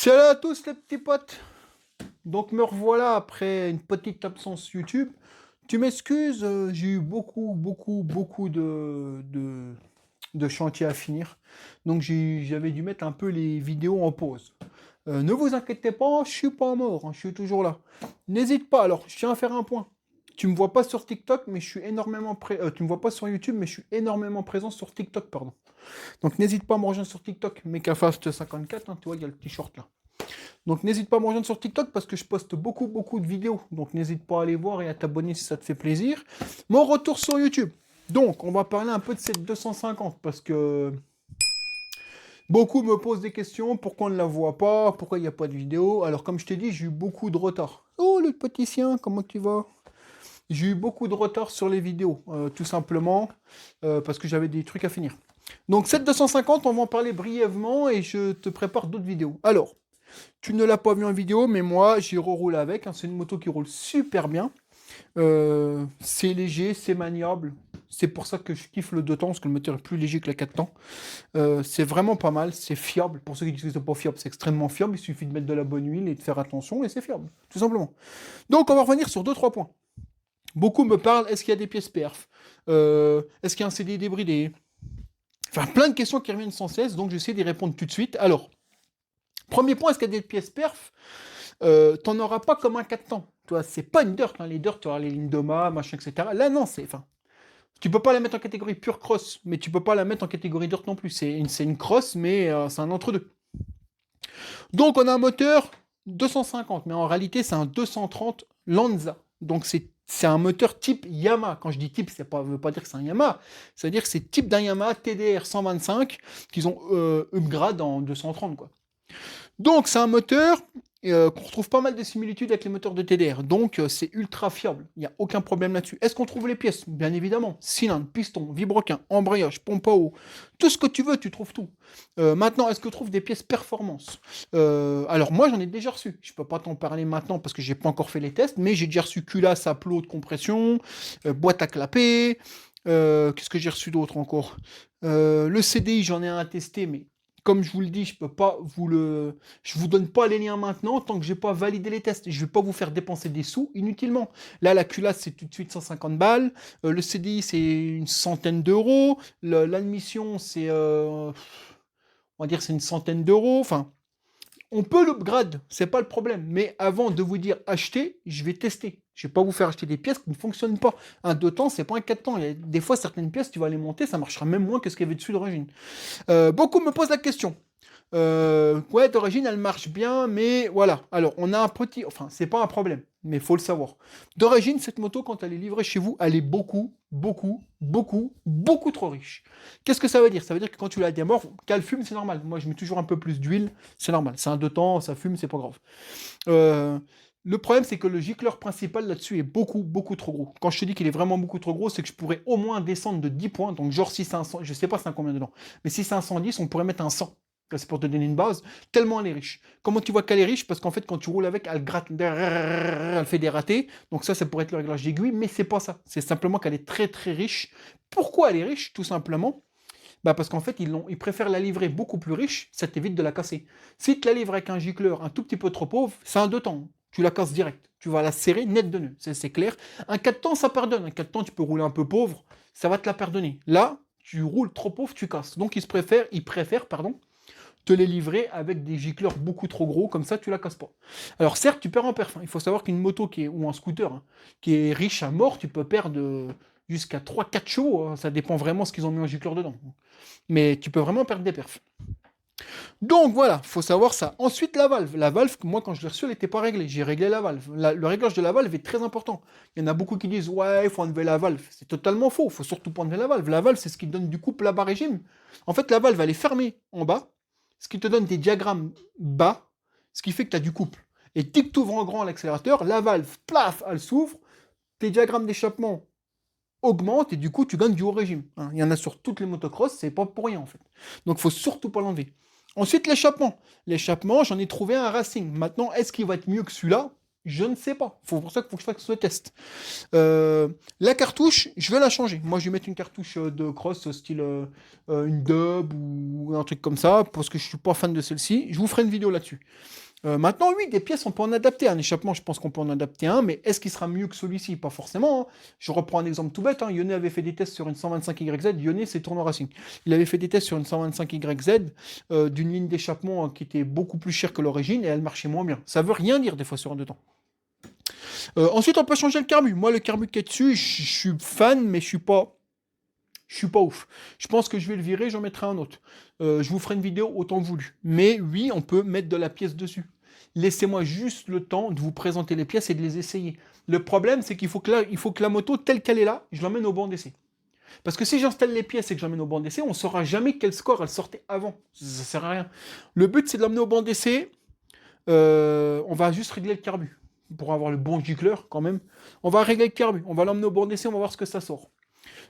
Salut à tous les petits potes. Donc me revoilà après une petite absence YouTube. Tu m'excuses, j'ai eu beaucoup de chantiers à finir. Donc j'avais dû mettre un peu les vidéos en pause. Ne vous inquiétez pas, je suis pas mort, hein, je suis toujours là. N'hésite pas, alors je tiens à faire un point. Tu me vois pas sur TikTok, mais je suis énormément tu me vois pas sur YouTube, mais je suis énormément présent sur TikTok, pardon. Donc n'hésite pas à me rejoindre sur TikTok, Mecafast54, hein, tu vois, il y a le t-shirt là. Donc n'hésite pas à me rejoindre sur TikTok parce que je poste beaucoup de vidéos. Donc n'hésite pas à aller voir et à t'abonner si ça te fait plaisir. Mon retour sur YouTube. Donc on va parler un peu de cette 250 parce que beaucoup me posent des questions. Pourquoi on ne la voit pas? Pourquoi il n'y a pas de vidéo? Alors comme je t'ai dit, j'ai eu beaucoup de retard. Oh le petit sien, comment tu vas? J'ai eu beaucoup de retard sur les vidéos, tout simplement parce que j'avais des trucs à finir. Donc cette 250, on va en parler brièvement et je te prépare d'autres vidéos. Alors, tu ne l'as pas vu en vidéo, mais moi, j'y reroule avec, hein. C'est une moto qui roule super bien. C'est léger, c'est maniable. C'est pour ça que je kiffe le 2 temps, parce que le moteur est plus léger que la 4 temps. C'est vraiment pas mal, c'est fiable. Pour ceux qui disent que c'est pas fiable, c'est extrêmement fiable. Il suffit de mettre de la bonne huile et de faire attention, et c'est fiable, tout simplement. Donc, on va revenir sur deux trois points. Beaucoup me parlent, est-ce qu'il y a des pièces perf? Est-ce qu'il y a un CD débridé? Enfin, plein de questions qui reviennent sans cesse, donc j'essaie d'y répondre tout de suite. Alors, premier point, est-ce qu'il y a des pièces perf? T'en auras pas comme un 4 temps. Tu vois, c'est pas une dirt, hein. Les dirt, tu auras les lignes d'Oma, machin, etc. Là, non, c'est. Enfin, tu peux pas la mettre en catégorie pure cross, mais tu peux pas la mettre en catégorie dirt non plus. C'est une cross, mais c'est un entre-deux. Donc, on a un moteur 250, mais en réalité, c'est un 230 Lanza. Donc, c'est un moteur type Yamaha. Quand je dis type, ça ne veut pas dire que c'est un Yamaha. C'est-à-dire que c'est type d'un Yamaha TDR 125 qu'ils ont upgrade en 230, quoi. Donc, c'est un moteur qu'on retrouve pas mal de similitudes avec les moteurs de TDR. Donc, c'est ultra fiable. Il n'y a aucun problème là-dessus. Est-ce qu'on trouve les pièces? Bien évidemment. Cylindre, piston, vibroquin, embrayage, pompe à eau. Tout ce que tu veux, tu trouves tout. Maintenant, est-ce que tu trouves des pièces performance? Alors, moi, j'en ai déjà reçu. Je ne peux pas t'en parler maintenant parce que j'ai pas encore fait les tests, mais j'ai déjà reçu culasse à plot de compression, boîte à clapper. Qu'est-ce que j'ai reçu d'autre encore? Le CDI, j'en ai un à tester, mais comme je vous le dis, je vous donne pas les liens maintenant tant que j'ai pas validé les tests. Je vais pas vous faire dépenser des sous inutilement. Là, la culasse, c'est tout de suite 150 balles. Le CDI, c'est une centaine d'euros. L'admission, on va dire, c'est une centaine d'euros. Enfin, on peut l'upgrade, c'est pas le problème. Mais avant de vous dire acheter, je vais tester. Je vais pas vous faire acheter des pièces qui ne fonctionnent pas. Un 2 temps, c'est pas un 4 temps. Il y a des fois, certaines pièces, tu vas les monter, ça marchera même moins que ce qu'il y avait dessus d'origine. Beaucoup me posent la question. Ouais, d'origine, elle marche bien, mais voilà. Alors, on a un petit. Enfin, c'est pas un problème, mais il faut le savoir. D'origine, cette moto, quand elle est livrée chez vous, elle est beaucoup trop riche. Qu'est-ce que ça veut dire? Ça veut dire que quand tu la démords, qu'elle fume, c'est normal. Moi, je mets toujours un peu plus d'huile, c'est normal. C'est un 2 temps, ça fume, c'est pas grave. Euh, le problème, c'est que le gicleur principal là-dessus est beaucoup trop gros. Quand je te dis qu'il est vraiment beaucoup trop gros, c'est que je pourrais au moins descendre de 10 points. Donc, genre, si c'est un 100, je sais pas c'est un combien dedans, mais si c'est un 110, on pourrait mettre un 100. C'est pour te donner une base, tellement elle est riche. Comment tu vois qu'elle est riche? Parce qu'en fait, quand tu roules avec, elle gratte, elle fait des ratés. Donc ça pourrait être le réglage d'aiguille, mais c'est pas ça. C'est simplement qu'elle est très riche. Pourquoi elle est riche? Tout simplement, bah parce qu'en fait, ils préfèrent la livrer beaucoup plus riche, ça t'évite de la casser. Si tu la livres avec un gicleur un tout petit peu trop pauvre, c'est un 2 temps. Tu la casses direct. Tu vas la serrer net de nœuds, c'est clair. Un 4 temps, ça pardonne. Un 4 temps, tu peux rouler un peu pauvre, ça va te la pardonner. Là, tu roules trop pauvre, tu casses. Donc ils préfèrent, pardon, te les livrer avec des gicleurs beaucoup trop gros, comme ça tu la casses pas. Alors certes, tu perds en perf, hein. Il faut savoir qu'une moto ou un scooter hein, qui est riche à mort, tu peux perdre jusqu'à 3-4 chevaux, hein. Ça dépend vraiment ce qu'ils ont mis en gicleur dedans. Mais tu peux vraiment perdre des perfs. Donc voilà, faut savoir ça. Ensuite, la valve. La valve, moi quand je l'ai reçue, elle n'était pas réglée. J'ai réglé la valve. Le réglage de la valve est très important. Il y en a beaucoup qui disent ouais, il faut enlever la valve. C'est totalement faux. Il faut surtout pas enlever la valve. La valve, c'est ce qui donne du couple à bas régime. En fait, la valve, elle est fermée en bas, ce qui te donne des diagrammes bas, ce qui fait que tu as du couple. Et dès que tu ouvres en grand l'accélérateur, la valve, plaf, elle s'ouvre, tes diagrammes d'échappement augmentent et du coup tu gagnes du haut régime, hein. Il y en a sur toutes les motocross, c'est pas pour rien en fait. Donc il faut surtout pas l'enlever. Ensuite l'échappement. L'échappement, j'en ai trouvé un Racing. Maintenant, est-ce qu'il va être mieux que celui-là? Je ne sais pas. C'est pour ça qu'il faut que je fasse ce test. La cartouche, je vais la changer. Moi, je vais mettre une cartouche de cross, style une dub ou un truc comme ça, parce que je suis pas fan de celle-ci. Je vous ferai une vidéo là-dessus. Maintenant, oui, des pièces, on peut en adapter. Un échappement, je pense qu'on peut en adapter un, mais est-ce qu'il sera mieux que celui-ci? Pas forcément, hein. Je reprends un exemple tout bête. Yone avait fait des tests sur une 125YZ. Yone, c'est Tournoi Racing. Il avait fait des tests sur une 125YZ d'une ligne d'échappement qui était beaucoup plus chère que l'origine et elle marchait moins bien. Ça veut rien dire des fois sur un deux temps. Ensuite, on peut changer le carbu. Moi, le carbu qui est dessus, je suis fan, mais je suis pas ouf. Je pense que je vais le virer, j'en mettrai un autre. Je vous ferai une vidéo autant voulu. Mais oui, on peut mettre de la pièce dessus. Laissez-moi juste le temps de vous présenter les pièces et de les essayer. Le problème, c'est qu'il faut que la moto, telle qu'elle est là, je l'emmène au banc d'essai. Parce que si j'installe les pièces et que j'emmène au banc d'essai, on ne saura jamais quel score elle sortait avant. Ça sert à rien. Le but, c'est de l'emmener au banc d'essai. On va juste régler le carbu. Pour avoir le bon gicleur, quand même. On va régler le carbu. On va l'emmener au banc d'essai, on va voir ce que ça sort.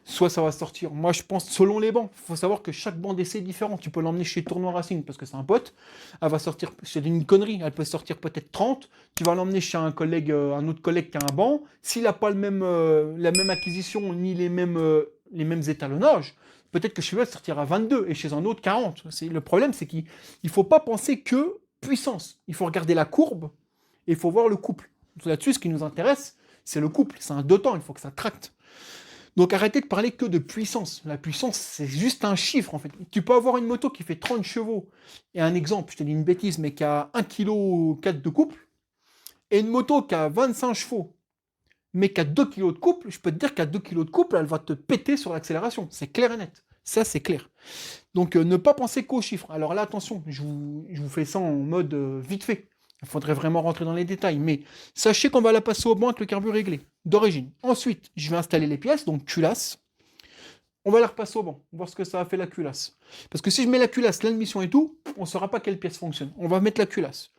Soit ça va sortir. Moi, je pense selon les bancs. Il faut savoir que chaque banc d'essai est différent. Tu peux l'emmener chez Tournoi Racing parce que c'est un pote. Elle va sortir, c'est une connerie. Elle peut sortir peut-être 30. Tu vas l'emmener chez un collègue, un autre collègue qui a un banc. S'il n'a pas la même acquisition ni les mêmes étalonnages, peut-être que chez lui, elle sortira 22 et chez un autre 40. Le problème, c'est qu'il ne faut pas penser que puissance. Il faut regarder la courbe et il faut voir le couple. Là-dessus, ce qui nous intéresse, c'est le couple. C'est un deux temps. Il faut que ça tracte. Donc arrêtez de parler que de puissance. La puissance, c'est juste un chiffre en fait. Tu peux avoir une moto qui fait 30 chevaux, et un exemple, je te dis une bêtise, mais qui a 1,4 kg de couple, et une moto qui a 25 chevaux, mais qui a 2 kg de couple, je peux te dire qu'à 2 kg de couple, elle va te péter sur l'accélération. C'est clair et net. Ça, c'est clair. Donc ne pas penser qu'aux chiffres. Alors là, attention, je vous fais ça en mode vite fait. Il faudrait vraiment rentrer dans les détails, mais sachez qu'on va la passer au banc avec le carburant réglé, d'origine. Ensuite, je vais installer les pièces, donc culasse. On va la repasser au banc, voir ce que ça a fait la culasse. Parce que si je mets la culasse, l'admission et tout, on ne saura pas quelle pièce fonctionne. On va mettre la culasse.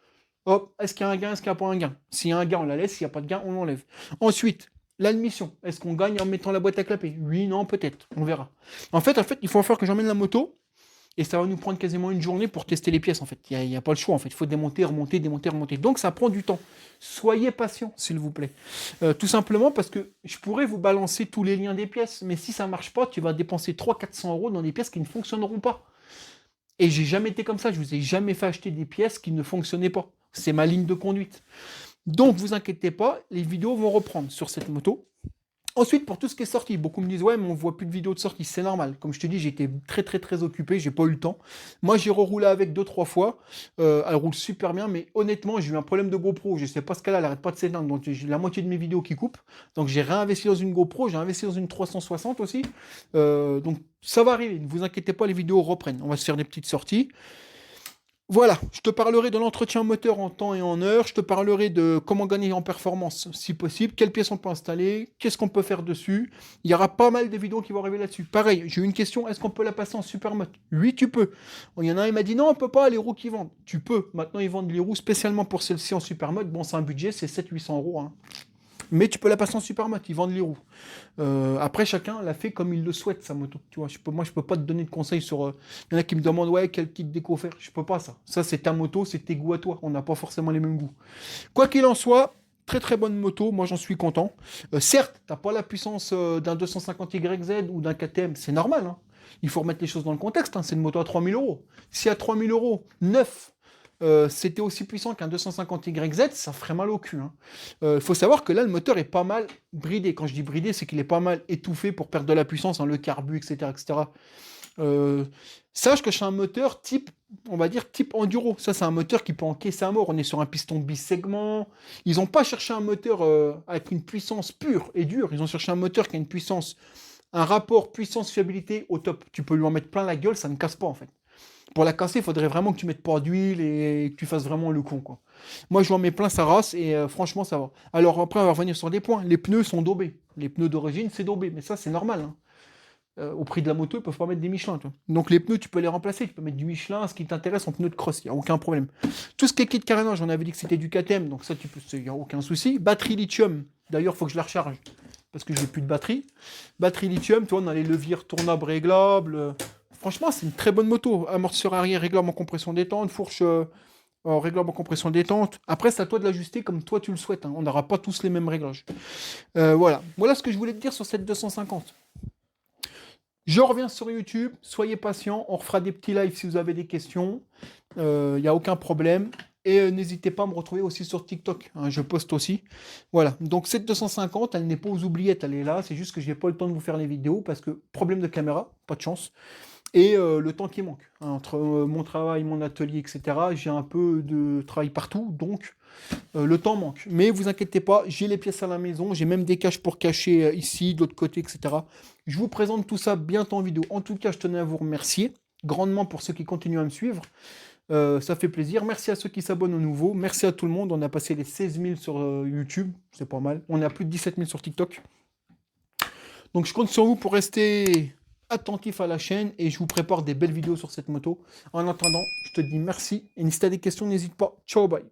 Hop, est-ce qu'il y a un gain, est-ce qu'il n'y a pas un gain? S'il y a un gain, on la laisse, s'il n'y a pas de gain, on l'enlève. Ensuite, l'admission. Est-ce qu'on gagne en mettant la boîte à clapper? Oui, non, peut-être, on verra. En fait, il faut faire que j'emmène la moto, et ça va nous prendre quasiment une journée pour tester les pièces, en fait. Il n'y a pas le choix, en fait. Il faut démonter, remonter, démonter, remonter. Donc, ça prend du temps. Soyez patient, s'il vous plaît. Tout simplement parce que je pourrais vous balancer tous les liens des pièces, mais si ça ne marche pas, tu vas dépenser 300-400 euros dans des pièces qui ne fonctionneront pas. Et j'ai jamais été comme ça. Je vous ai jamais fait acheter des pièces qui ne fonctionnaient pas. C'est ma ligne de conduite. Donc, vous inquiétez pas, les vidéos vont reprendre sur cette moto. Ensuite, pour tout ce qui est sorti, beaucoup me disent ouais, mais on voit plus de vidéos de sortie, c'est normal. Comme je te dis, j'étais très occupé, j'ai pas eu le temps. Moi, j'ai reroulé avec 2-3 fois. Elle roule super bien, mais honnêtement, j'ai eu un problème de GoPro. Je sais pas ce qu'elle a, elle arrête pas de s'éteindre. Donc j'ai la moitié de mes vidéos qui coupent. Donc j'ai réinvesti dans une GoPro, j'ai investi dans une 360 aussi. Donc ça va arriver, ne vous inquiétez pas, les vidéos reprennent. On va se faire des petites sorties. Voilà, je te parlerai de l'entretien moteur en temps et en heure, je te parlerai de comment gagner en performance si possible, quelles pièces on peut installer, qu'est-ce qu'on peut faire dessus. Il y aura pas mal de vidéos qui vont arriver là-dessus. Pareil, j'ai eu une question, est-ce qu'on peut la passer en supermoto? Oui, tu peux. Il y en a un, il m'a dit non, on peut pas, les roues qui vendent. Tu peux. Maintenant, ils vendent les roues spécialement pour celle-ci en supermoto. Bon, c'est un budget, c'est 700-800 euros. Hein. Mais tu peux la passer en supermoto, ils vendent les roues. Après, chacun l'a fait comme il le souhaite, sa moto. Tu vois, moi, je peux pas te donner de conseils sur... Il y en a qui me demandent, ouais, quel kit déco faire. Je peux pas, ça. Ça, c'est ta moto, c'est tes goûts à toi. On n'a pas forcément les mêmes goûts. Quoi qu'il en soit, très bonne moto. Moi, j'en suis content. Certes, t'as pas la puissance d'un 250YZ ou d'un KTM. C'est normal, hein. Il faut remettre les choses dans le contexte. Hein. C'est une moto à 3000 euros. Si à 3000 euros, neuf, c'était aussi puissant qu'un 250YZ, ça ferait mal au cul. Il faut savoir que là, le moteur est pas mal bridé. Quand je dis bridé, c'est qu'il est pas mal étouffé pour perdre de la puissance, hein, le carbu, etc. etc. Sache que c'est un moteur type, on va dire, type enduro. Ça, c'est un moteur qui peut encaisser à mort. On est sur un piston bisegment. Ils n'ont pas cherché un moteur avec une puissance pure et dure. Ils ont cherché un moteur qui a une puissance, un rapport puissance-fiabilité au top. Tu peux lui en mettre plein la gueule, ça ne casse pas, en fait. Pour la casser, il faudrait vraiment que tu mettes pas d'huile et que tu fasses vraiment le con, quoi. Moi, je lui en mets plein sa race et franchement, ça va. Alors après, on va revenir sur des points. Les pneus sont daubés. Les pneus d'origine, c'est daubé. Mais ça, c'est normal. Hein. Au prix de la moto, ils peuvent pas mettre des Michelin. Toi. Donc les pneus, tu peux les remplacer. Tu peux mettre du Michelin, ce qui t'intéresse en pneus de cross. Il n'y a aucun problème. Tout ce qui est kit carénage, on avait dit que c'était du KTM. Donc ça, il n'y a aucun souci. Batterie lithium. D'ailleurs, il faut que je la recharge. Parce que j'ai plus de batterie. Batterie lithium, tu vois, on a les leviers retournables réglables. Franchement, c'est une très bonne moto. Amortisseur arrière réglable en compression détente, fourche réglable en compression détente. Après, c'est à toi de l'ajuster comme toi tu le souhaites, hein. On n'aura pas tous les mêmes réglages. Voilà. Voilà ce que je voulais te dire sur cette 250. Je reviens sur YouTube, soyez patients, on refera des petits lives si vous avez des questions, il n'y a aucun problème. Et n'hésitez pas à me retrouver aussi sur TikTok, hein, je poste aussi. Voilà, donc cette 250, elle n'est pas aux oubliettes, elle est là, c'est juste que je n'ai pas eu le temps de vous faire les vidéos parce que problème de caméra, pas de chance, et le temps qui manque. Hein, entre mon travail, mon atelier, etc., j'ai un peu de travail partout, donc le temps manque. Mais vous inquiétez pas, j'ai les pièces à la maison, j'ai même des caches pour cacher ici, de l'autre côté, etc. Je vous présente tout ça bientôt en vidéo. En tout cas, je tenais à vous remercier grandement pour ceux qui continuent à me suivre. Ça fait plaisir. Merci à ceux qui s'abonnent au nouveau. Merci à tout le monde. On a passé les 16 000 sur YouTube. C'est pas mal. On a plus de 17 000 sur TikTok. Donc je compte sur vous pour rester attentif à la chaîne et je vous prépare des belles vidéos sur cette moto. En attendant, je te dis merci. Et si tu as des questions, n'hésite pas. Ciao, bye.